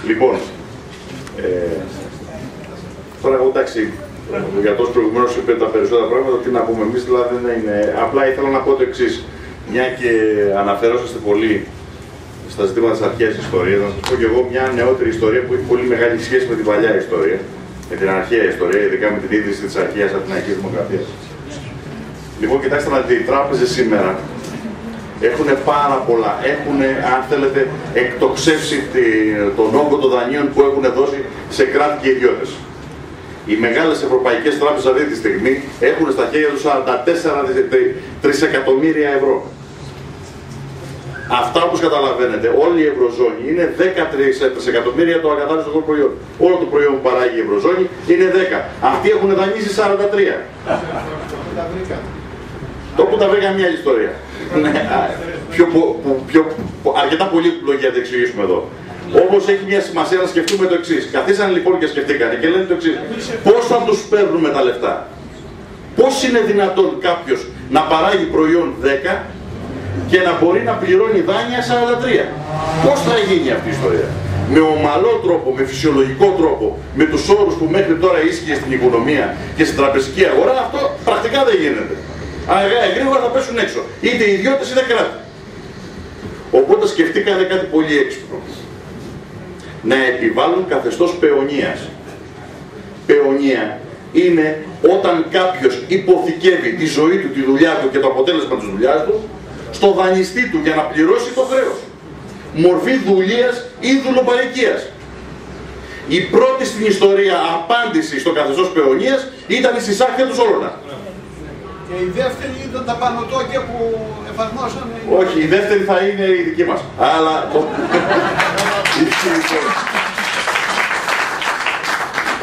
Λοιπόν, τώρα εγώ εντάξει, για τόσο προηγουμένως είπε τα περισσότερα πράγματα, τι να πούμε εμείς, δηλαδή δεν είναι. Απλά ήθελα να πω το εξής. Μια και αναφερόσαστε πολύ στα ζητήματα της αρχαίας ιστορίας, να σας πω και εγώ μια νεότερη ιστορία που έχει πολύ μεγάλη σχέση με την παλιά ιστορία, με την αρχαία ιστορία, ειδικά με την ίδρυση της αρχαίας Αθηναϊκής Δημοκρατίας. Λοιπόν, κοιτάξτε να δείτε, οι τράπεζες σήμερα έχουν πάρα πολλά. Έχουν, αν θέλετε, εκτοξεύσει τον όγκο των δανείων που έχουν δώσει σε κράτη και ιδιώτες. Οι μεγάλες ευρωπαϊκές τράπεζες αυτή τη στιγμή έχουν στα χέρια τους 44 τρισεκατομμύρια ευρώ. Αυτά, όπως καταλαβαίνετε, όλη η Ευρωζώνη είναι 10 τρισεκατομμύρια το ακατάλληλο προϊόν. Όλο το προϊόν που παράγει η Ευρωζώνη είναι 10. Αυτοί έχουν δανείσει 43. Το που τα βρήκα μια άλλη ιστορία. Αρκετά πολύπλοκη για να το εξηγήσουμε εδώ. Όμως έχει μια σημασία να σκεφτούμε το εξής. Καθίσανε λοιπόν και σκεφτήκανε και λένε το εξής. Πώς θα τους παίρνουμε τα λεφτά? Πώς είναι δυνατόν κάποιος να παράγει προϊόν 10 και να μπορεί να πληρώνει δάνεια 43? Πώς θα γίνει αυτή η ιστορία? Με ομαλό τρόπο, με φυσιολογικό τρόπο, με τους όρους που μέχρι τώρα ίσχυε στην οικονομία και στην τραπεζική αγορά, αυτό πρακτικά δεν γίνεται. Γρήγορα θα πέσουν έξω. Είτε οι ιδιώτες είτε κράτη. Οπότε σκεφτήκανε κάτι πολύ έξυπνο. Να επιβάλλουν καθεστώς παιονίας. Παιονία είναι όταν κάποιος υποθηκεύει τη ζωή του, τη δουλειά του και το αποτέλεσμα της δουλειάς του στο δανειστή του για να πληρώσει το χρέος. Μορφή δουλείας ή δουλοπαρικίας. Η πρώτη στην ιστορία απάντηση στο καθεστώς παιονίας ήταν η συσσάχθεια του Σόλωνα. Και η δεύτερη ήταν τα πανωτόκια που εφαρμόσαν. Όχι, η δεύτερη θα είναι η δική μας. Αλλά...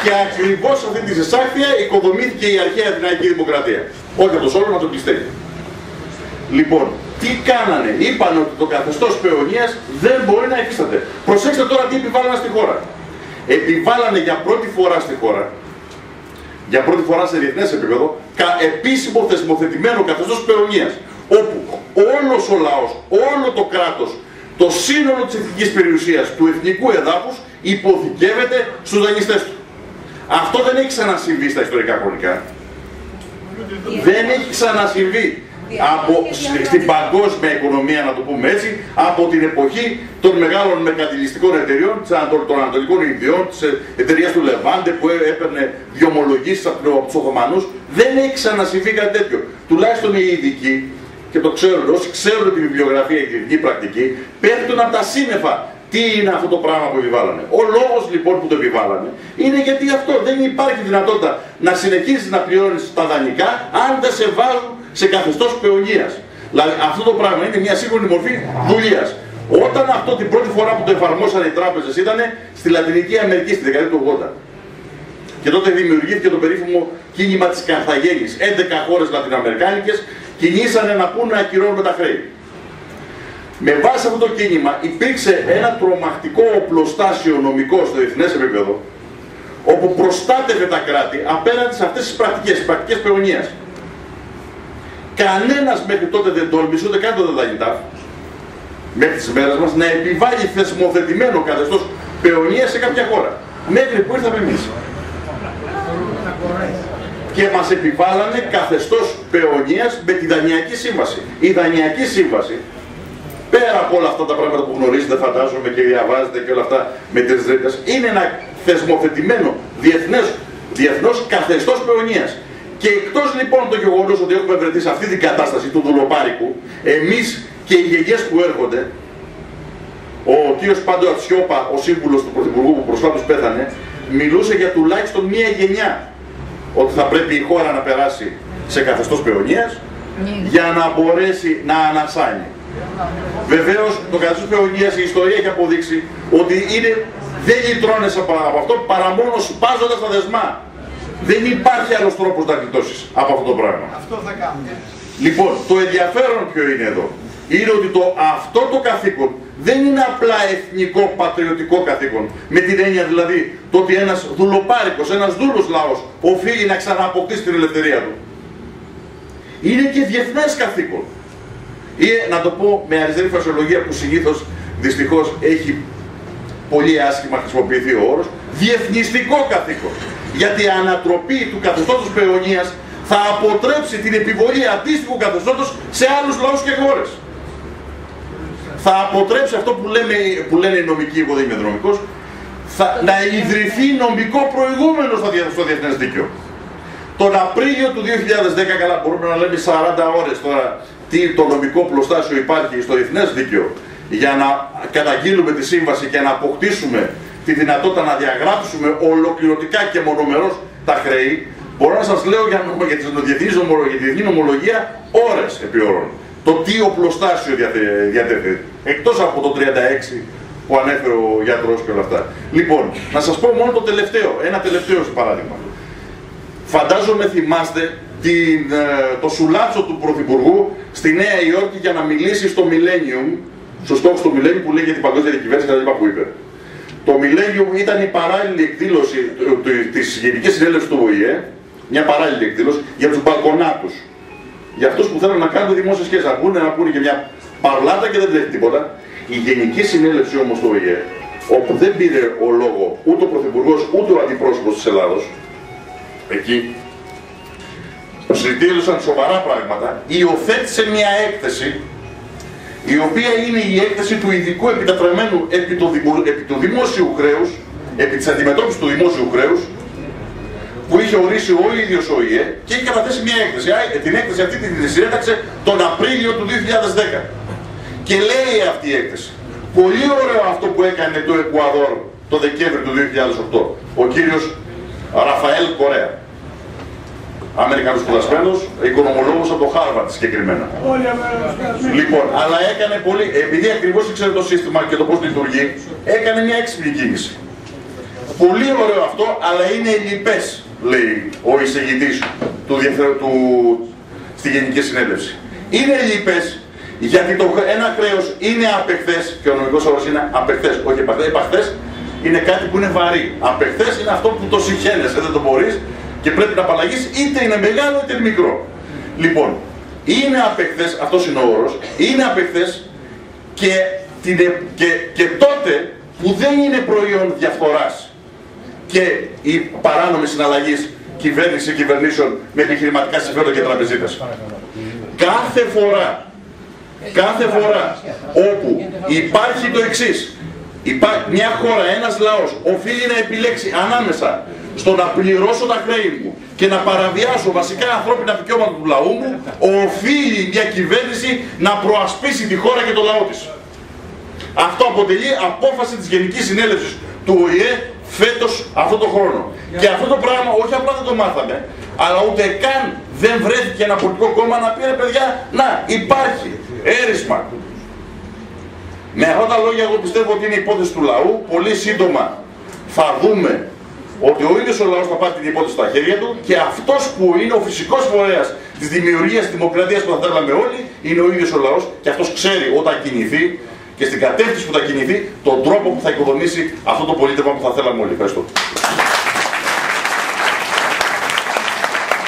Και ακριβώς αυτή τη συσσάχθεια οικοδομήθηκε η αρχαία Αθηναϊκή Δημοκρατία. Όχι από το Σόλωνα, το πιστεύει. Λοιπόν, τι κάνανε? Είπαν ότι το καθεστώς παιονίας δεν μπορεί να υφίσταται. Προσέξτε τώρα τι επιβάλλανε στη χώρα. Επιβάλλανε για πρώτη φορά στη χώρα, για πρώτη φορά σε διεθνές επίπεδο, επίσημο θεσμοθετημένο καθεστώς παιονίας, όπου όλος ο λαός, όλο το κράτος, το σύνολο της εθνικής περιουσίας, του εθνικού εδάφους, υποθηκεύεται στους δανειστές του. Αυτό δεν έχει ξανασυμβεί στα ιστορικά χρονικά. Δεν έχει ξανασυμβεί. Στην παγκόσμια οικονομία, να το πούμε έτσι, από την εποχή των μεγάλων μερκαντιλιστικών εταιριών, των Ανατολικών Ινδιών, της εταιρείας του Λεβάντε που έπαιρνε διομολογήσεις από τους Οθωμανούς, δεν έχει ξανασυμβεί κάτι τέτοιο. Τουλάχιστον οι ειδικοί, και το ξέρουν, όσοι ξέρουν τη βιβλιογραφία και τη διεθνή πρακτική, πέφτουν από τα σύννεφα. Τι είναι αυτό το πράγμα που επιβάλλανε? Ο λόγος λοιπόν που το επιβάλλανε είναι γιατί αυτό δεν υπάρχει δυνατότητα να συνεχίσεις να πληρώνεις τα δανεικά αν δεν σε βάζουν σε καθεστώς παιονίας. Δηλαδή αυτό το πράγμα είναι μια σύγχρονη μορφή δουλείας. Όταν αυτό την πρώτη φορά που το εφαρμόσαν οι τράπεζες ήταν στη Λατινική Αμερική στη δεκαετία του 80. Και τότε δημιουργήθηκε το περίφημο κίνημα της Καρθαγένης. 11 χώρες λατινοαμερικάνικες κινήσανε να πούν να ακυρώνουμε τα χρέη. Με βάση αυτό το κίνημα υπήρξε ένα τρομακτικό οπλοστάσιο νομικό στο διεθνές επίπεδο, όπου προστάτευε τα κράτη απέναντι σε αυτές τις πρακτικές παιονίας. Κανένας μέχρι τότε δεν τόλμησε, ούτε καν το Δελαγιτάφ, μέχρι τις μέρες μας, να επιβάλλει θεσμοθετημένο καθεστώς παιονίας σε κάποια χώρα. Μέχρι που ήρθαμε εμείς. Και μας επιβάλλανε καθεστώς παιονίας με τη Δανειακή Σύμβαση. Η Δανειακή Σύμβαση, πέρα από όλα αυτά τα πράγματα που γνωρίζετε, φαντάζομαι και διαβάζετε και όλα αυτά με τις ρήτες, είναι ένα θεσμοθετημένο διεθνώς καθεστώς παιονίας. Και εκτός λοιπόν το γεγονός ότι έχουμε βρεθεί σε αυτή την κατάσταση του δουλοπάρικου, εμείς και οι γενιές που έρχονται, ο κύριος Πάντο Ατσιόπα, ο σύμβουλος του Πρωθυπουργού που προσφάτως πέθανε, μιλούσε για τουλάχιστον μία γενιά ότι θα πρέπει η χώρα να περάσει σε καθεστώς παιονίας για να μπορέσει να ανασάνει. Βεβαίως, το καθεστώς παιονίας, η ιστορία έχει αποδείξει ότι δεν λυτρώνεσαι από αυτό παρά μόνο σπάζοντας τα δεσμά. Δεν υπάρχει άλλος τρόπος να γλιτώσεις από αυτό το πράγμα. Αυτό θα κάνουμε. Λοιπόν, το ενδιαφέρον ποιο είναι εδώ? Είναι ότι αυτό το καθήκον δεν είναι απλά εθνικό πατριωτικό καθήκον. Με την έννοια δηλαδή το ότι ένας δουλοπάρικος, ένας δούλος λαός οφείλει να ξανααποκτήσει την ελευθερία του. Είναι και διεθνές καθήκον. Ή να το πω με αριστερή φρασιολογία που συνήθως δυστυχώς έχει πολύ άσχημα χρησιμοποιηθεί ο όρος, διεθνιστικό καθήκον. Γιατί η ανατροπή του καθεστώτος παιωνίας θα αποτρέψει την επιβολή αντίστοιχου καθεστώτος σε άλλους λαούς και χώρες. Θα αποτρέψει αυτό που λένε οι νομικοί, εγώ δεν είμαι νομικός, να ιδρυθεί νομικό προηγούμενο στο διεθνές δίκαιο. Τον Απρίλιο του 2010, καλά μπορούμε να λέμε 40 ώρες τώρα τι το νομικό πλωστάσιο υπάρχει στο διεθνές δίκαιο για να καταγγείλουμε τη σύμβαση και να αποκτήσουμε τη δυνατότητα να διαγράψουμε ολοκληρωτικά και μονομερώς τα χρέη. Μπορώ να σας λέω για τη διεθνή νομολογία ώρες επί ώρων. Το τι οπλοστάσιο διατέθεται. Εκτός από το 36 που ανέφερε ο γιατρός και όλα αυτά. Λοιπόν, να σας πω μόνο το τελευταίο, ένα τελευταίο παράδειγμα. Φαντάζομαι θυμάστε το σουλάτσο του Πρωθυπουργού στη Νέα Υόρκη για να μιλήσει στο Millennium, στο στόχο του Millennium που λέει για την παγκόσμια διακυβέρνηση, δηλαδή που είπε. Το Millennium ήταν η παράλληλη εκδήλωση της Γενικής Συνέλευσης του ΟΗΕ, μια παράλληλη εκδήλωση για τους μπαλκονάτους. Για αυτούς που θέλουν να κάνουν δημόσιες σχέσεις, να πούνε και μια παρλάτα και δεν τρέχει τίποτα. Η Γενική Συνέλευση όμως του ΟΗΕ, όπου δεν πήρε ο λόγο ούτε ο Πρωθυπουργός ούτε ο Αντιπρόσωπος της Ελλάδος, εκεί συζητήθηκαν σοβαρά πράγματα, υιοθέτησε μια έκθεση η οποία είναι η έκθεση του ειδικού επιτετραμένου επί του δημόσιου χρέους, επί της αντιμετώπισης του δημόσιου χρέους, που είχε ορίσει ο ίδιος ο ΙΕ και έχει καταθέσει μια έκθεση. Την έκθεση αυτή την συνέταξε τον Απρίλιο του 2010. Και λέει αυτή η έκθεση, πολύ ωραίο αυτό που έκανε το Εκουαδόρ το Δεκέμβριο του 2008, ο κύριος Ραφαέλ Κορέα. Αμερικανός σπουδασμένος, οικονομολόγος από το Χάρβαρντ συγκεκριμένα. Λοιπόν, αλλά έκανε πολύ, επειδή ακριβώς ήξερε το σύστημα και το πώς λειτουργεί, έκανε μια έξυπνη κίνηση. Πολύ ωραίο αυτό, αλλά είναι λυπές, λέει ο εισηγητής στη Γενική Συνέλευση. Είναι λυπές, γιατί ένα χρέος είναι απεχθές, και ο νομικός όρος είναι απεχθές, όχι επαχθές, είναι κάτι που είναι βαρύ. Απεχθές είναι αυτό που το συχαίνεσαι, δεν το μπορείς, και πρέπει να απαλλαγείς, είτε είναι μεγάλο είτε είναι μικρό. Λοιπόν, είναι απεχθές, αυτός είναι ο όρος, είναι απεχθές και τότε που δεν είναι προϊόν διαφθοράς και η παράνομη συναλλαγής κυβερνήσεων με επιχειρηματικά συμφέροντα και τραπεζίτες. Κάθε φορά όπου υπάρχει το εξής, μια χώρα, ένας λαός οφείλει να επιλέξει ανάμεσα στο να πληρώσω τα χρέη μου και να παραβιάσω βασικά ανθρώπινα δικαιώματα του λαού μου, οφείλει μια κυβέρνηση να προασπίσει τη χώρα και το λαό της. Αυτό αποτελεί απόφαση της Γενικής Συνέλευσης του ΟΗΕ φέτος αυτό το χρόνο. Και αυτό το πράγμα όχι απλά δεν το μάθαμε, αλλά ούτε καν δεν βρέθηκε ένα πολιτικό κόμμα να πει ρε παιδιά, να υπάρχει έρισμα. Με αυτά τα λόγια εγώ πιστεύω ότι είναι υπόθεση του λαού. Πολύ σύντομα θα δούμε ότι ο ίδιος ο λαός θα πάρει την υπόθεση στα χέρια του και αυτός που είναι ο φυσικός φορέας της δημιουργίας της δημοκρατίας που θα θέλαμε όλοι είναι ο ίδιος ο λαός και αυτός ξέρει όταν κινηθεί και στην κατεύθυνση που θα κινηθεί τον τρόπο που θα οικοδομήσει αυτό το πολίτευμα που θα θέλαμε όλοι. Ευχαριστώ.